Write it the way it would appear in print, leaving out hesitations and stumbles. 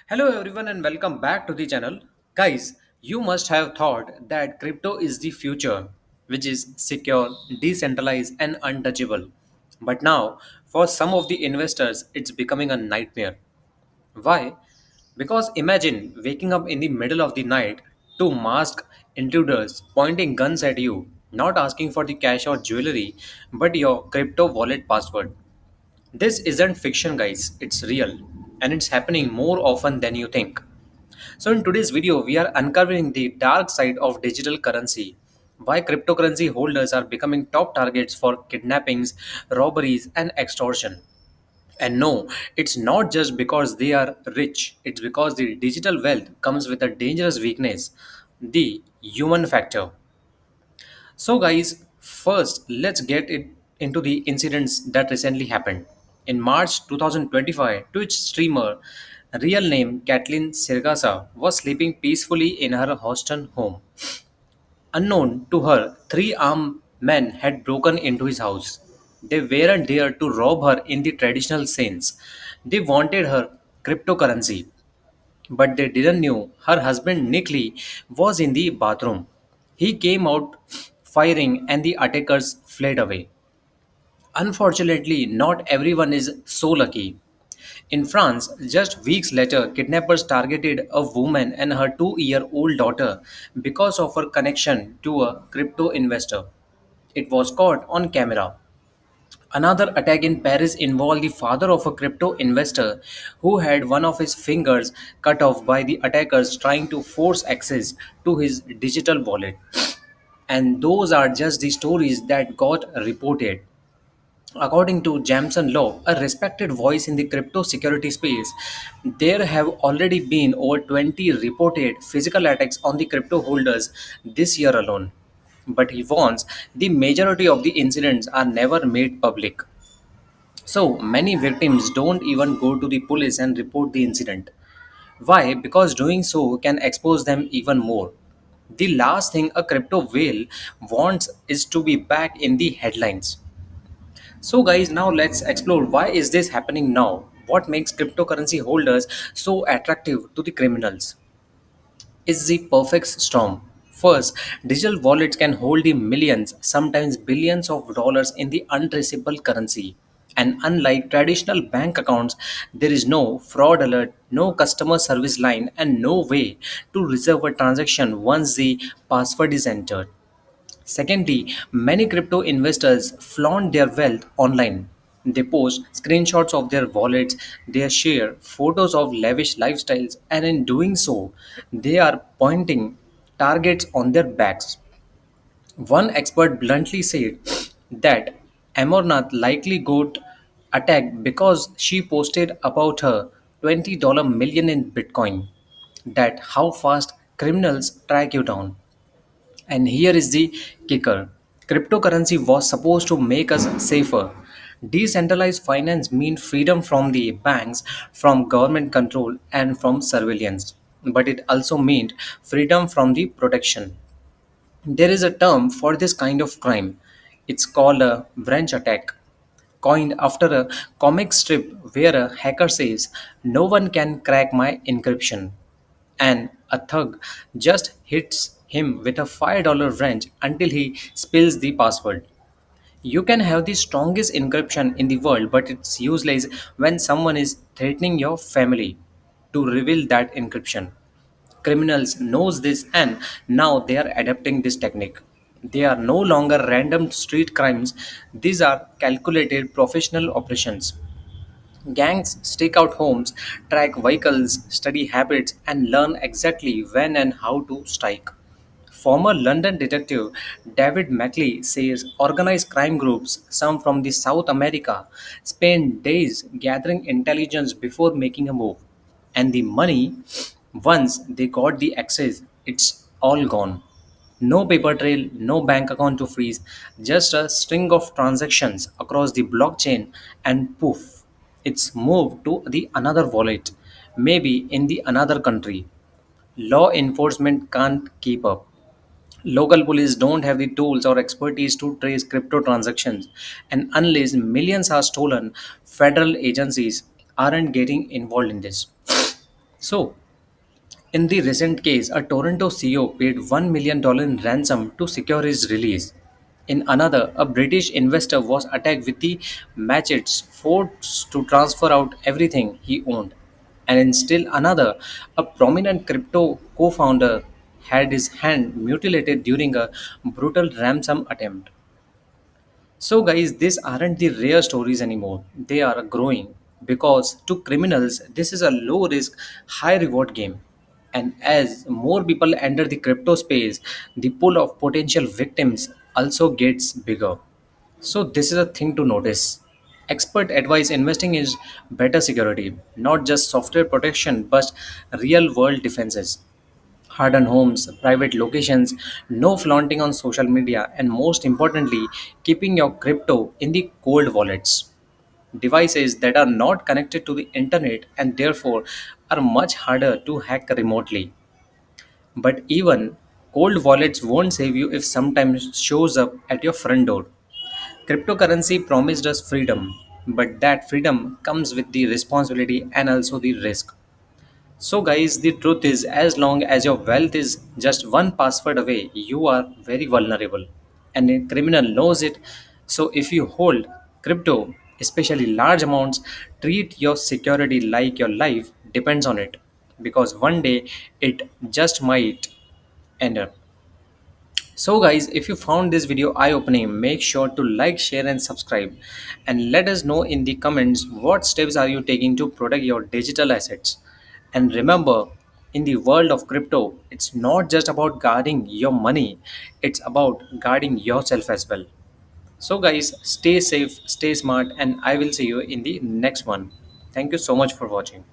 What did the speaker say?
Hello everyone and welcome back to the channel. Guys, you must have thought that crypto is the future, which is secure, decentralized and untouchable. But now, for some of the investors, it's becoming a nightmare. Why? Because imagine waking up in the middle of the night, two masked intruders pointing guns at you, not asking for the cash or jewelry, but your crypto wallet password. This isn't fiction, guys, it's real, and it's happening more often than you think. So, in today's video, we are uncovering the dark side of digital currency, why cryptocurrency holders are becoming top targets for kidnappings, robberies, and extortion. And no, it's not just because they are rich, it's because the digital wealth comes with a dangerous weakness, the human factor. So, guys, first let's get it into the incidents that recently happened. In March 2025, Twitch streamer, real name Kathleen Sirgasa, was sleeping peacefully in her Houston home. Unknown to her, three armed men had broken into his house. They weren't there to rob her in the traditional sense. They wanted her cryptocurrency, but they didn't know her husband Nick Lee was in the bathroom. He came out firing and the attackers fled away. Unfortunately, not everyone is so lucky. In France, just weeks later, kidnappers targeted a woman and her 2-year-old daughter because of her connection to a crypto investor. It was caught on camera. Another attack in Paris involved the father of a crypto investor who had one of his fingers cut off by the attackers trying to force access to his digital wallet. And those are just the stories that got reported. According to Jamson Law, a respected voice in the crypto security space, there have already been over 20 reported physical attacks on the crypto holders this year alone. But he warns the majority of the incidents are never made public. So many victims don't even go to the police and report the incident. Why? Because doing so can expose them even more. The last thing a crypto whale wants is to be back in the headlines. So guys, now let's explore why is this happening now? What makes cryptocurrency holders so attractive to the criminals? Is the perfect storm. First, digital wallets can hold the millions, sometimes billions of dollars in the untraceable currency. And unlike traditional bank accounts, there is no fraud alert, no customer service line, and no way to reserve a transaction once the password is entered. Secondly, many crypto investors flaunt their wealth online. They post screenshots of their wallets, they share photos of lavish lifestyles, and in doing so, they are pointing targets on their backs. One expert bluntly said that Amarnath likely got attacked because she posted about her $20 million in Bitcoin. That how fast criminals track you down. And here is the kicker, cryptocurrency was supposed to make us safer. Decentralized finance means freedom from the banks, from government control, and from surveillance. But it also meant freedom from the protection. There is a term for this kind of crime. It's called a branch attack, coined after a comic strip where a hacker says, "No one can crack my encryption." And a thug just hits him with a $5 wrench until he spills the password. You can have the strongest encryption in the world, but it's useless when someone is threatening your family to reveal that encryption. Criminals knows this and now they are adapting this technique. They are no longer random street crimes, these are calculated professional operations. Gangs stake out homes, track vehicles, study habits, and learn exactly when and how to strike. Former London detective David Mackley says organized crime groups, some from the South America, spend days gathering intelligence before making a move. And the money, once they got the access, it's all gone. No paper trail, no bank account to freeze, just a string of transactions across the blockchain and poof, it's moved to the another wallet, maybe in the another country. Law enforcement can't keep up. Local police don't have the tools or expertise to trace crypto transactions, and unless millions are stolen, federal agencies aren't getting involved in this. So, in the recent case, a Toronto CEO paid $1 million in ransom to secure his release. In another, a British investor was attacked with the machetes, forced to transfer out everything he owned. And in still another, a prominent crypto co founder had his hand mutilated during a brutal ransom attempt. So, guys, these aren't the rare stories anymore. They are growing because to criminals, this is a low risk, high reward game. And as more people enter the crypto space, the pool of potential victims also gets bigger. So, this is a thing to notice. Expert advise investing is better security, not just software protection, but real world defenses. Hardened homes, private locations, no flaunting on social media, and most importantly, keeping your crypto in the cold wallets. Devices that are not connected to the internet and therefore are much harder to hack remotely. But even cold wallets won't save you if sometimes shows up at your front door. Cryptocurrency promised us freedom, but that freedom comes with the responsibility and also the risk. So, guys, the truth is, as long as your wealth is just one password away, you are very vulnerable. And a criminal knows it. So, if you hold crypto, especially large amounts, treat your security like your life depends on it. Because one day it just might end up. So, guys, if you found this video eye opening, make sure to like, share, and subscribe. And let us know in the comments what steps are you taking to protect your digital assets. And remember, in the world of crypto, it's not just about guarding your money, it's about guarding yourself as well. So, guys, stay safe, stay smart, and I will see you in the next one. Thank you so much for watching.